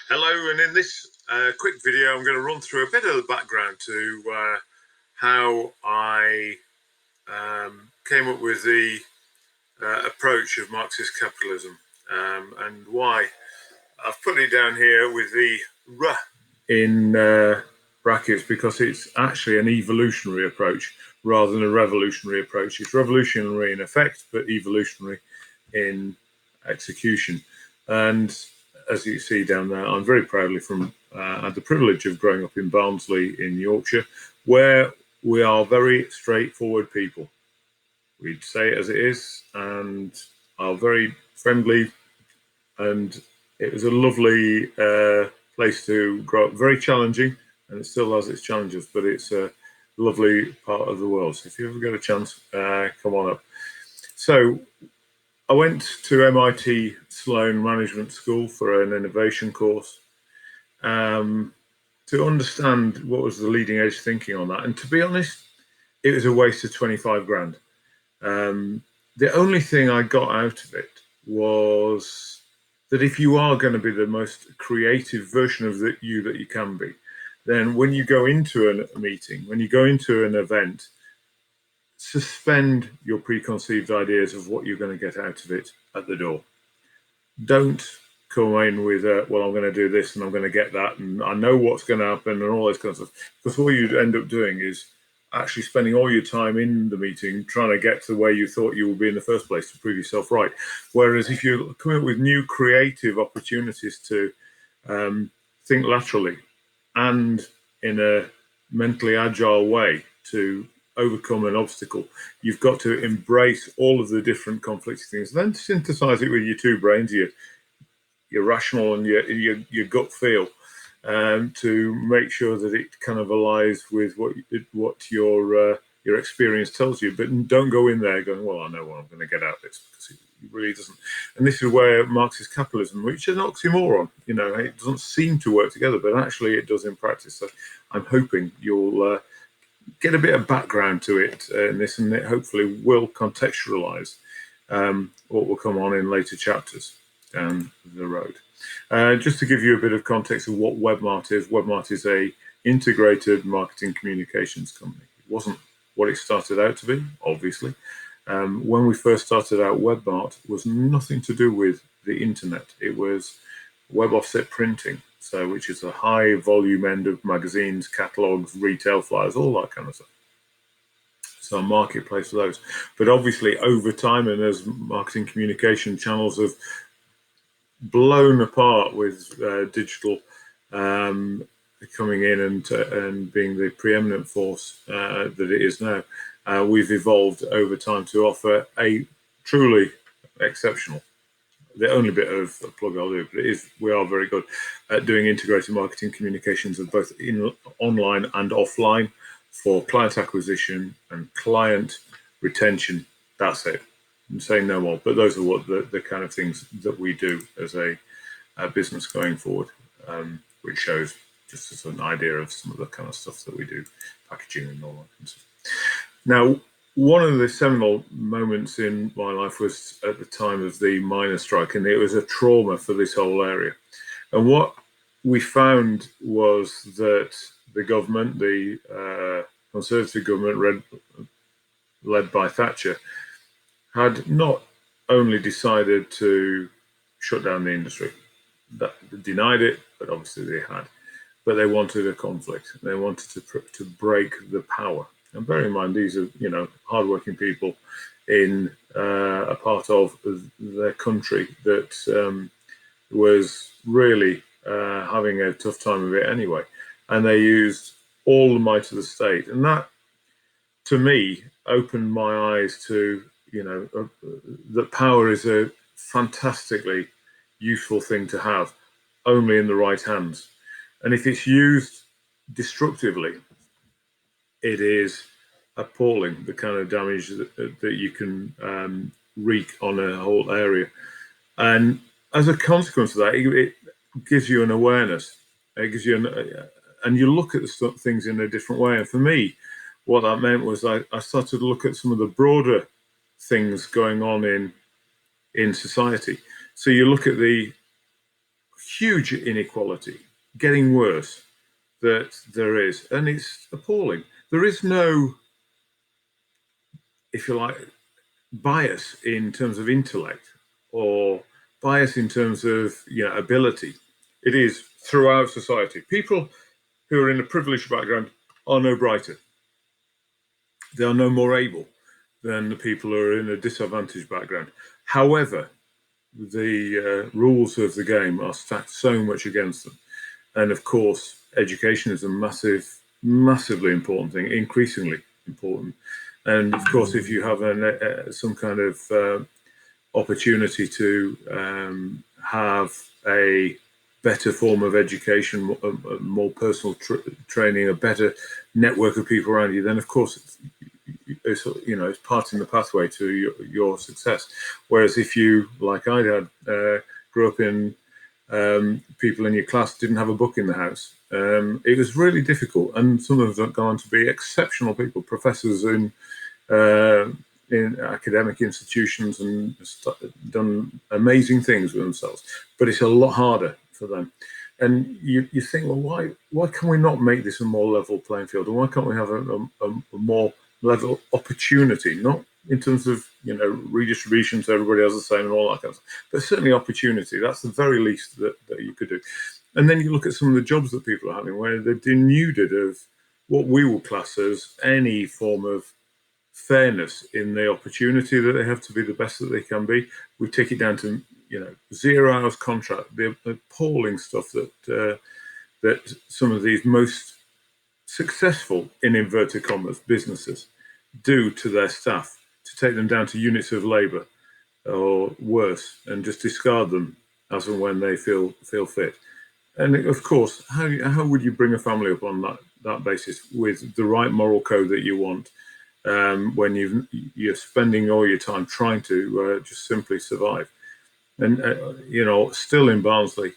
Hello, and in this quick video, I'm going to run through a bit of the background to how I came up with the approach of Marxist capitalism and why. I've put it down here with the R in brackets because it's actually an evolutionary approach rather than a revolutionary approach. It's revolutionary in effect, but evolutionary in execution. And as you see down there, I'm very proudly had the privilege of growing up in Barnsley in Yorkshire, where we are very straightforward people. We'd say it as it is and are very friendly, and it was a lovely place to grow up. Very challenging, and it still has its challenges, but it's a lovely part of the world. So if you ever get a chance, come on up. So I went to MIT Sloan Management School for an innovation course to understand what was the leading edge thinking on that. And to be honest, it was a waste of 25 grand. The only thing I got out of it was that if you are going to be the most creative version of you that you can be, then when you go into a meeting, when you go into an event, suspend your preconceived ideas of what you're going to get out of it at the door. Don't come in with, well, I'm going to do this and I'm going to get that and I know what's going to happen and all this kind of stuff. Because all you'd end up doing is actually spending all your time in the meeting trying to get to where you thought you would be in the first place to prove yourself right. Whereas if you come up with new creative opportunities to think laterally and in a mentally agile way to overcome an obstacle, you've got to embrace all of the different conflicting things, then synthesize it with your two brains, your rational and your gut feel, to make sure that it kind of aligns with what your experience tells you. But don't go in there going, well, I know what I'm going to get out of this, because it really doesn't. And this is where Marxist capitalism, which is an oxymoron, it doesn't seem to work together, but actually it does in practice. So I'm hoping you'll get a bit of background to it in this, and it hopefully will contextualize what will come on in later chapters down the road. Just to give you a bit of context of what Webmart is a integrated marketing communications company. It wasn't what it started out to be, obviously. When we first started out, Webmart was nothing to do with the internet. It was web offset printing, so which is a high volume end of magazines, catalogs, retail flyers, all that kind of stuff. So a marketplace for those. But obviously over time, and as marketing communication channels have blown apart with digital coming in and being the preeminent force that it is now, we've evolved over time to offer a truly exceptional. The only bit of plug I'll do, but we are very good at doing integrated marketing communications of both online and offline for client acquisition and client retention. That's it. I'm saying no more, but those are what the kind of things that we do as a business going forward, which shows just as an idea of some of the kind of stuff that we do, packaging and all that kind of stuff. Now, one of the seminal moments in my life was at the time of the miners' strike, and it was a trauma for this whole area. And what we found was that the government, the Conservative government led by Thatcher, had not only decided to shut down the industry, that denied it, but obviously they had, but they wanted a conflict. They wanted to break the power. And bear in mind, these are, hardworking people in a part of their country that was really having a tough time of it anyway. And they used all the might of the state. And that, to me, opened my eyes to, that power is a fantastically useful thing to have, only in the right hands. And if it's used destructively, it is appalling, the kind of damage that you can wreak on a whole area. And as a consequence of that, it gives you an awareness. It gives you and you look at the things in a different way. And for me, what that meant was I started to look at some of the broader things going on in society. So you look at the huge inequality, getting worse, that there is, and it's appalling. There is no, if you like, bias in terms of intellect or bias in terms of ability. It is throughout society. People who are in a privileged background are no brighter. They are no more able than the people who are in a disadvantaged background. However, the rules of the game are stacked so much against them. And of course, education is a massively important thing, increasingly important. And of course, if you have some kind of opportunity to have a better form of education, a more personal training, a better network of people around you, then of course it's part in the pathway to your success. Whereas if you, like I did, grew up in people in your class didn't have a book in the house, it was really difficult. And some of them have gone on to be exceptional people, professors in academic institutions, and done amazing things with themselves. But it's a lot harder for them. And you think, well, why can we not make this a more level playing field? And why can't we have a more level opportunity, not in terms of redistribution so everybody has the same and all that kind of stuff, but certainly opportunity. That's the very least that you could do. And then you look at some of the jobs that people are having, where they're denuded of what we will class as any form of fairness in the opportunity that they have to be the best that they can be. We take it down to 0 hours contract, the appalling stuff that some of these most successful, in inverted commas, businesses do to their staff, to take them down to units of labour or worse, and just discard them as and when they feel fit. And of course, how would you bring a family up on that basis with the right moral code that you want, when you're spending all your time trying to just simply survive? And still in Barnsley,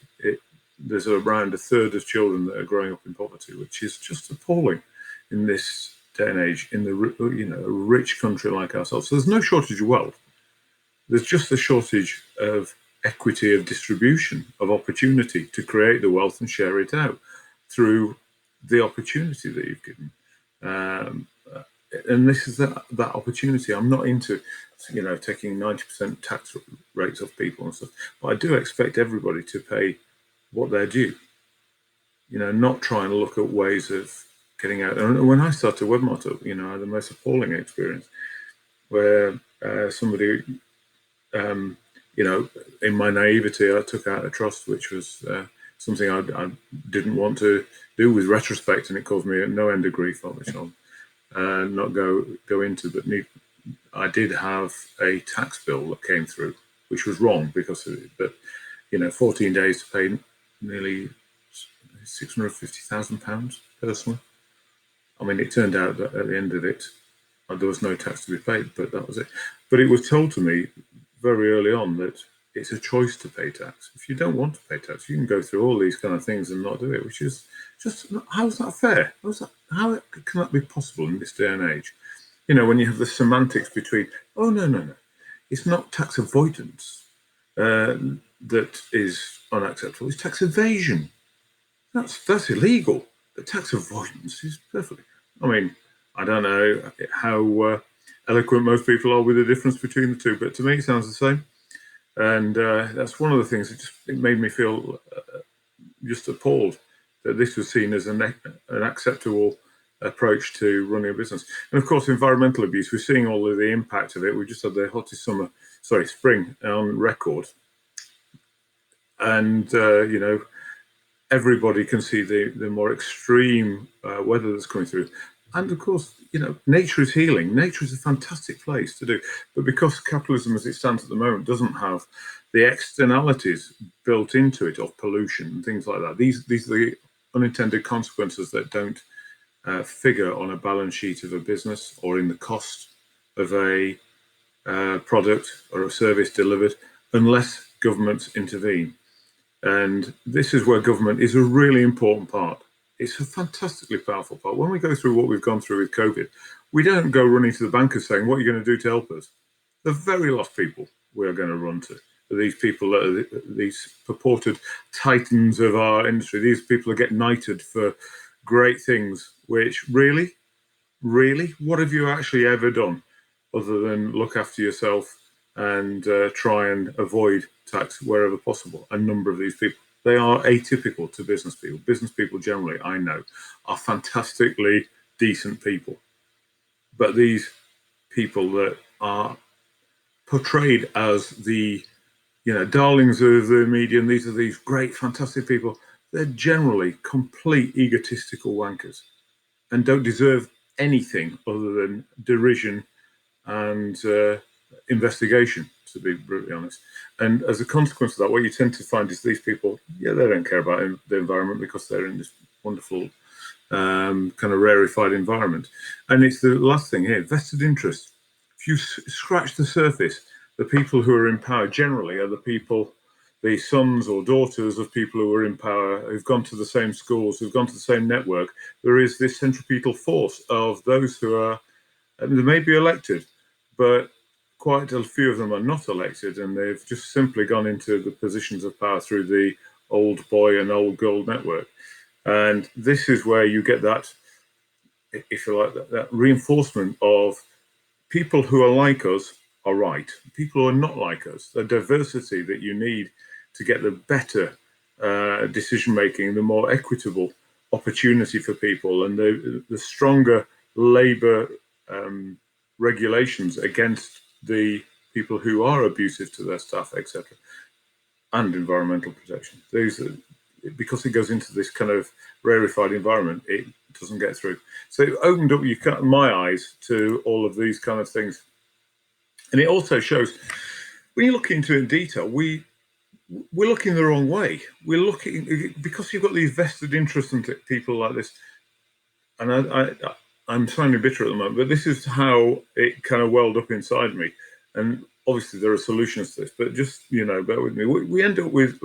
there's around a third of children that are growing up in poverty, which is just appalling in this day and age in a rich country like ourselves. So there's no shortage of wealth. There's just a shortage of equity of distribution, of opportunity to create the wealth and share it out through the opportunity that you've given. And this is that opportunity. I'm not into taking 90% tax rates off people and stuff, but I do expect everybody to pay what they're due. Not try and look at ways of getting out. And when I started Webmart, I had the most appalling experience where somebody, in my naivety, I took out a trust, which was something I didn't want to do with retrospect, and it caused me no end of grief, which I'll not go into. But I did have a tax bill that came through, which was wrong because of it. But 14 days to pay nearly £650,000 personally. I mean, it turned out that at the end of it, there was no tax to be paid, but that was it. But it was told to me very early on that it's a choice to pay tax. If you don't want to pay tax, you can go through all these kind of things and not do it, which is just, how's that fair? How can that be possible in this day and age? When you have the semantics between, oh, no, it's not tax avoidance that is unacceptable, it's tax evasion. That's illegal. But tax avoidance is perfectly. I mean, I don't know how eloquent most people are with the difference between the two, but to me it sounds the same. And that's one of the things that it made me feel just appalled that this was seen as an acceptable approach to running a business. And of course, environmental abuse, we're seeing all of the impact of it. We just had the hottest spring on record. And, everybody can see the more extreme weather that's coming through. And of course, nature is healing. Nature is a fantastic place to do. But because capitalism as it stands at the moment doesn't have the externalities built into it of pollution and things like that, these are the unintended consequences that don't figure on a balance sheet of a business or in the cost of a product or a service delivered unless governments intervene. And this is where government is a really important part. It's a fantastically powerful part. When we go through what we've gone through with COVID, we don't go running to the bankers saying, what are you going to do to help us? The very last people we are going to run to. these people that are these purported titans of our industry. These people are getting knighted for great things, which really, what have you actually ever done other than look after yourself and try and avoid tax wherever possible? A number of these people, they are atypical to business people. Business people generally, I know, are fantastically decent people. But these people that are portrayed as the darlings of the media, and these are these great, fantastic people, they're generally complete egotistical wankers and don't deserve anything other than derision and investigation, to be brutally honest. And as a consequence of that, what you tend to find is these people, they don't care about the environment because they're in this wonderful kind of rarefied environment. And it's the last thing here, vested interest. If you scratch the surface, the people who are in power generally are the people, the sons or daughters of people who are in power, who've gone to the same schools, who've gone to the same network. There is this centripetal force of those who are, they may be elected, but quite a few of them are not elected, and they've just simply gone into the positions of power through the old boy and old girl network. And this is where you get that, if you like, that reinforcement of people who are like us are right. People who are not like us, the diversity that you need to get the better decision making, the more equitable opportunity for people, and the stronger labour regulations against the people who are abusive to their staff, etc., and environmental protection. Those are, because it goes into this kind of rarefied environment, it doesn't get through. So it opened up my eyes to all of these kind of things. And it also shows, when you look into it in detail, we're looking the wrong way. We're looking, because you've got these vested interests in people like this, and I'm sounding bitter at the moment, but this is how it kind of welled up inside me. And obviously there are solutions to this, but just, bear with me. We end up with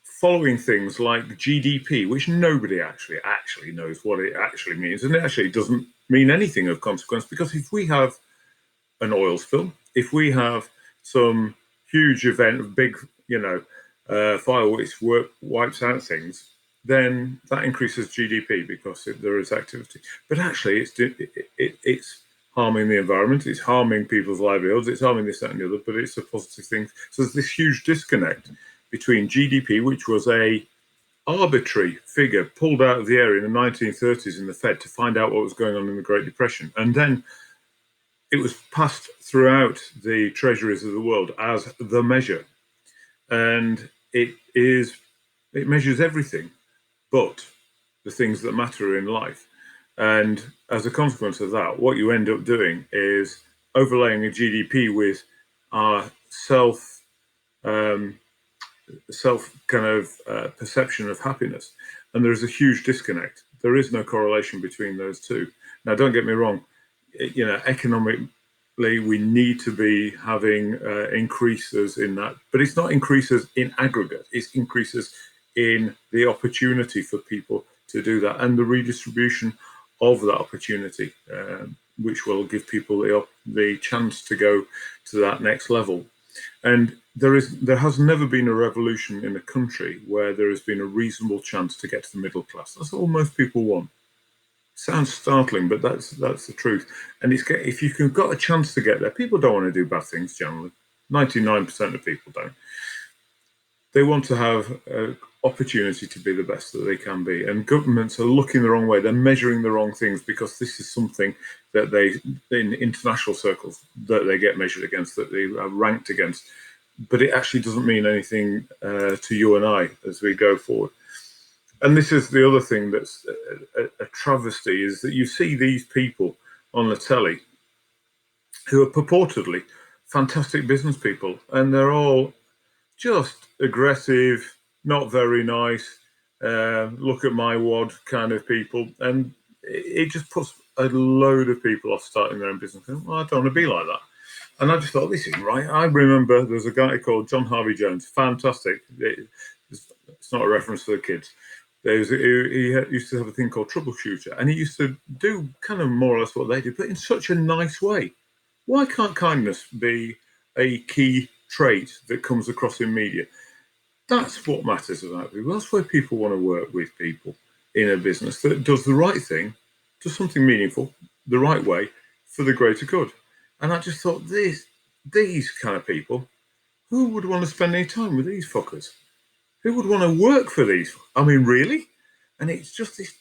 following things like GDP, which nobody actually knows what it actually means. And it actually doesn't mean anything of consequence, because if we have an oil spill, if we have some huge event of big, fire which wipes out things, then that increases GDP because there is activity. But actually, it's harming the environment, it's harming people's livelihoods, it's harming this, that, and the other, but it's a positive thing. So there's this huge disconnect between GDP, which was a arbitrary figure pulled out of the air in the 1930s in the Fed to find out what was going on in the Great Depression. And then it was passed throughout the treasuries of the world as the measure. And it measures everything but the things that matter in life. And as a consequence of that, what you end up doing is overlaying a GDP with our self kind of perception of happiness. And there is a huge disconnect. There is no correlation between those two. Now, don't get me wrong, economically, we need to be having increases in that, but it's not increases in aggregate, it's increases in the opportunity for people to do that and the redistribution of that opportunity, which will give people the chance to go to that next level. And there has never been a revolution in a country where there has been a reasonable chance to get to the middle class. That's all most people want. Sounds startling, but that's the truth. And if you've got a chance to get there, people don't want to do bad things generally. 99% of people don't. They want to have an opportunity to be the best that they can be. And governments are looking the wrong way. They're measuring the wrong things because this is something that in international circles, that they get measured against, that they are ranked against. But it actually doesn't mean anything to you and I as we go forward. And this is the other thing that's a travesty, is that you see these people on the telly who are purportedly fantastic business people, and they're all just aggressive, not very nice, look at my wad kind of people. And it just puts a load of people off starting their own business. Well, I don't want to be like that. And I just thought, this isn't right. I remember there's a guy called John Harvey Jones, fantastic. It's not a reference to the kids. He used to have a thing called Troubleshooter, and he used to do kind of more or less what they do, but in such a nice way. Why can't kindness be a key trait that comes across in media. That's what matters about people. That's why people want to work with people in a business that does the right thing, does something meaningful, the right way, for the greater good. And I just thought, these kind of people, who would want to spend any time with these fuckers? Who would want to work for these? I mean, really? And it's just this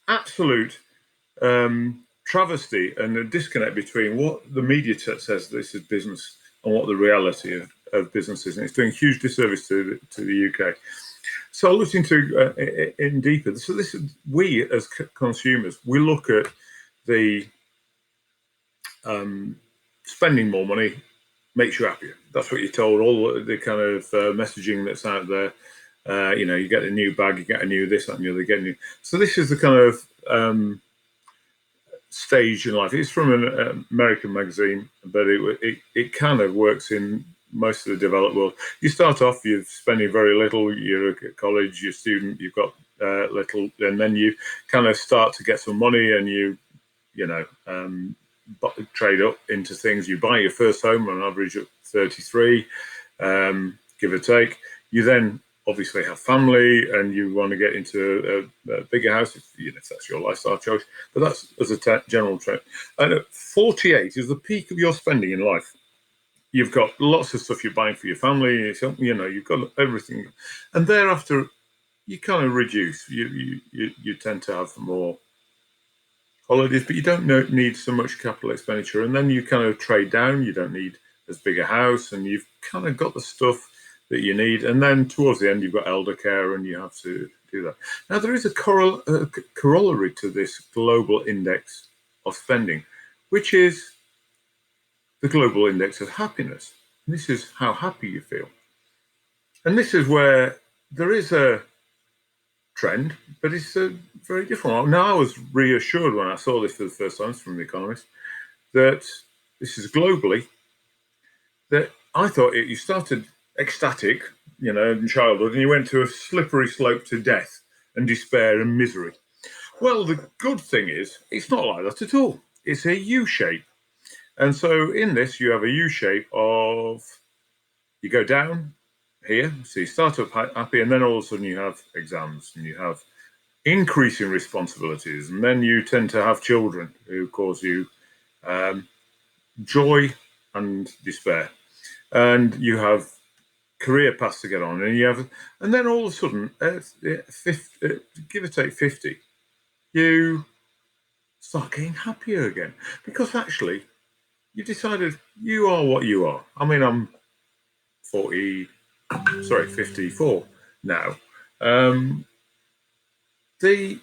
absolute travesty and a disconnect between what the media says this is business and what the reality of business is. And it's doing a huge disservice to the UK. So I looked into in deeper. So this is, we as consumers, we look at the spending more money makes you happier. That's what you're told. All the kind of messaging that's out there. You get a new bag, you get a new this, that, and the other. Get new. So this is the kind of stage in life. It's from an American magazine, but it kind of works in most of the developed world. You start off, you're spending very little. You're at college, you're a student, you've got little, and then you kind of start to get some money, and you trade up into things. You buy your first home on average at 33, give or take. You then obviously have family, and you want to get into a bigger house if that's your lifestyle choice. But that's as a general trend. And at 48 is the peak of your spending in life. You've got lots of stuff you're buying for your family. You've got everything, and thereafter you kind of reduce. You tend to have more holidays, but you don't need so much capital expenditure. And then you kind of trade down. You don't need as big a house, and you've kind of got the stuff that you need. And then towards the end, you've got elder care, and you have to do that. Now, there is a corollary to this global index of spending, which is the global index of happiness. And this is how happy you feel. And this is where there is a trend, but it's a very different one. Now, I was reassured when I saw this for the first time from The Economist that this is globally, that I thought you started ecstatic, in childhood, and you went to a slippery slope to death and despair and misery. Well, the good thing is, it's not like that at all. It's a U shape. And so in this, you have a U shape of, you go down here, so you start up happy, and then all of a sudden you have exams, and you have increasing responsibilities, and then you tend to have children who cause you joy and despair, and you have career paths to get on, and then all of a sudden, give or take 50, you start getting happier again, because actually you've decided you are what you are. I mean, I'm 54 now. The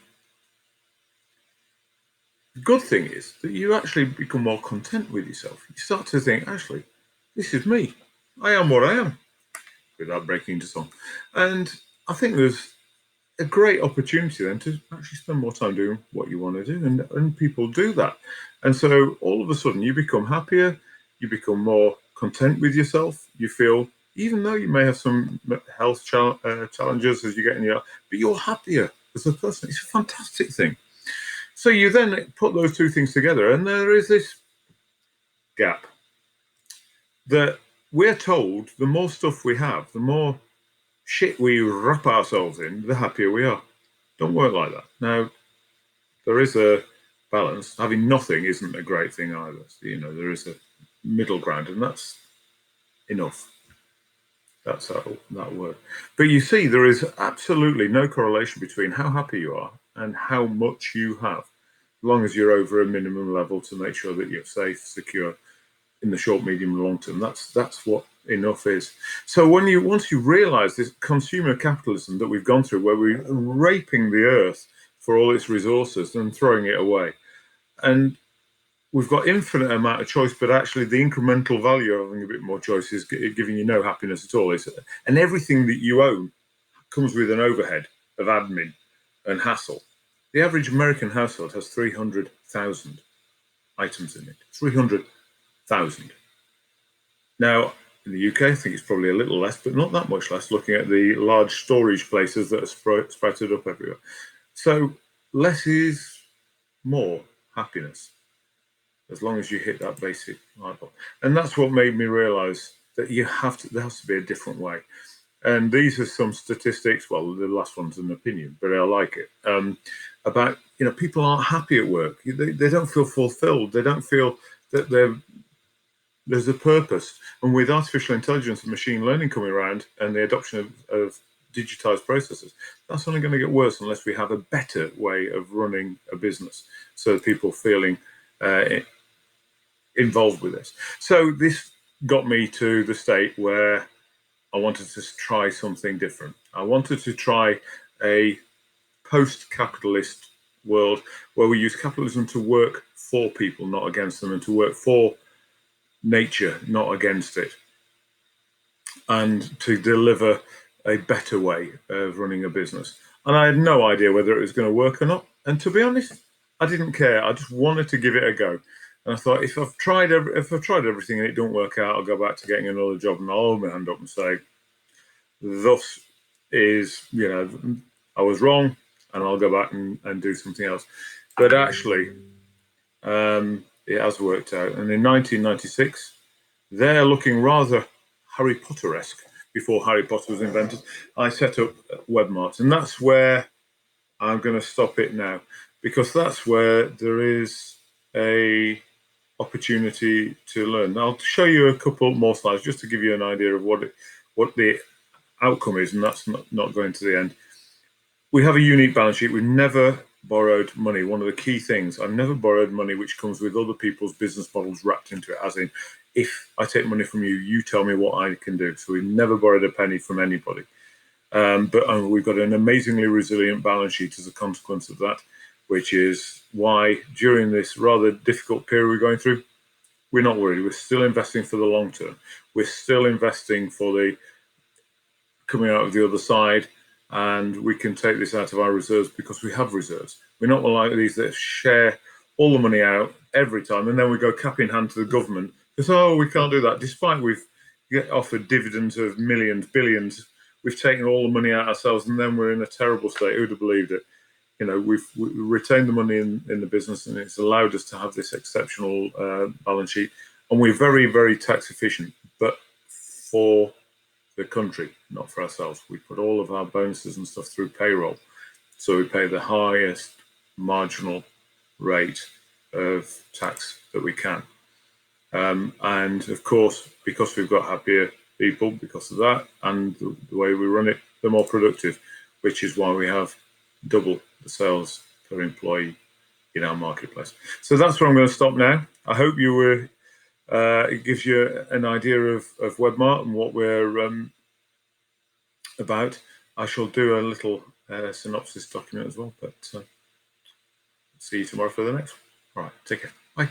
good thing is that you actually become more content with yourself. You start to think, actually, this is me. I am what I am, without breaking into song. And I think there's a great opportunity then to actually spend more time doing what you want to do, and people do that. And so all of a sudden you become happier, you become more content with yourself. You feel, even though you may have some health challenges as you get in your, but you're happier as a person. It's a fantastic thing. So you then put those two things together, and there is this gap that we're told the more stuff we have, the more shit we wrap ourselves in, the happier we are. Don't work like that. Now, there is a balance. Having nothing isn't a great thing either. So, there is a middle ground, and that's enough. That's how that works. But you see, there is absolutely no correlation between how happy you are and how much you have, as long as you're over a minimum level to make sure that you're safe, secure in the short, medium, and long term. That's what enough is. So once you realize this consumer capitalism that we've gone through, where we're raping the earth for all its resources and throwing it away, and we've got infinite amount of choice, but actually the incremental value of having a bit more choice is giving you no happiness at all. And everything that you own comes with an overhead of admin and hassle. The average American household has 300,000 items in it. 300,000. Now, in the UK, I think it's probably a little less, but not that much less, looking at the large storage places that are sprouted up everywhere. So less is more happiness, as long as you hit that basic light bulb. And that's what made me realize that there has to be a different way. And these are some statistics. Well, the last one's an opinion, but I like it. About people aren't happy at work. They don't feel fulfilled. They don't feel that there's a purpose. And with artificial intelligence and machine learning coming around and the adoption of digitized processes, that's only going to get worse unless we have a better way of running a business, so people feeling involved with this. So this got me to the state where I wanted to try something different. I wanted to try a post-capitalist world where we use capitalism to work for people, not against them, and to work for nature, not against it, and to deliver a better way of running a business. And I had no idea whether it was going to work or not. And to be honest, I didn't care. I just wanted to give it a go. And I thought, if I've tried everything and it don't work out, I'll go back to getting another job and I'll hold my hand up and say, thus is, I was wrong, and I'll go back and do something else. But actually, it has worked out. And in 1996, they're looking rather Harry Potter-esque before Harry Potter was invented, I set up Webmart. And that's where I'm going to stop it now, because that's where there is a opportunity to learn. I'll show you a couple more slides just to give you an idea of what the outcome is, and that's not going to the end. We have a unique balance sheet. We've never borrowed money. One of the key things, I've never borrowed money which comes with other people's business models wrapped into it, as in, if I take money from you, you tell me what I can do. So we've never borrowed a penny from anybody. But we've got an amazingly resilient balance sheet as a consequence of that, which is why during this rather difficult period we're going through, we're not worried. We're still investing for the long term. We're still investing for the coming out of the other side, and we can take this out of our reserves because we have reserves. We're not like these that share all the money out every time, and then we go cap in hand to the government because, oh, we can't do that. Despite we've offered dividends of millions, billions, we've taken all the money out ourselves, and then we're in a terrible state. Who'd have believed it? We've retained the money in the business, and it's allowed us to have this exceptional balance sheet. And we're very, very tax efficient, but for the country, not for ourselves. We put all of our bonuses and stuff through payroll. So we pay the highest marginal rate of tax that we can. And of course, because we've got happier people because of that, and the way we run it, they're more productive, which is why we have double the sales per employee in our marketplace. So that's where I'm going to stop now. I hope it gives you an idea of Webmart and what we're about. I shall do a little synopsis document as well, but see you tomorrow for the next one. All right, take care. Bye.